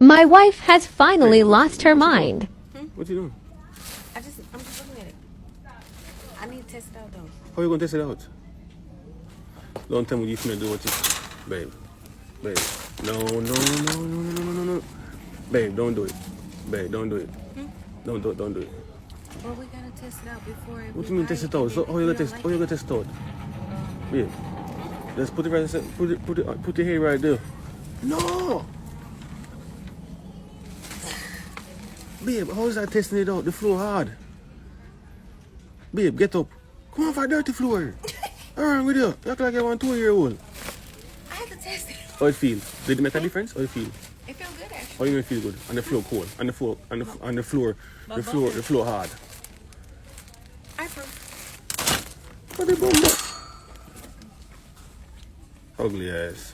My wife has finally lost her mind. What you doing? I'm just looking at it. I need to test it out though. How you gonna test it out? Don't tell me you finna do what you... Babe. Babe. No. Babe, don't do it. Babe, don't do it. Don't do it. Well, we gotta test it out before. What do you mean test it out? So how you gonna test it out? Babe. Just put it right, put your hair right there. No! Babe, how is that testing it out? The floor hard. Babe, get up. Come on for a dirty floor. Alright with you. You act like you're 2-year-old. I have to test it. How it feel? Did it make a difference? How it feel? It feels good actually. How you gonna feel good? And the floor cold. And the floor hard. I approve. What the bumbo? Ugly ass.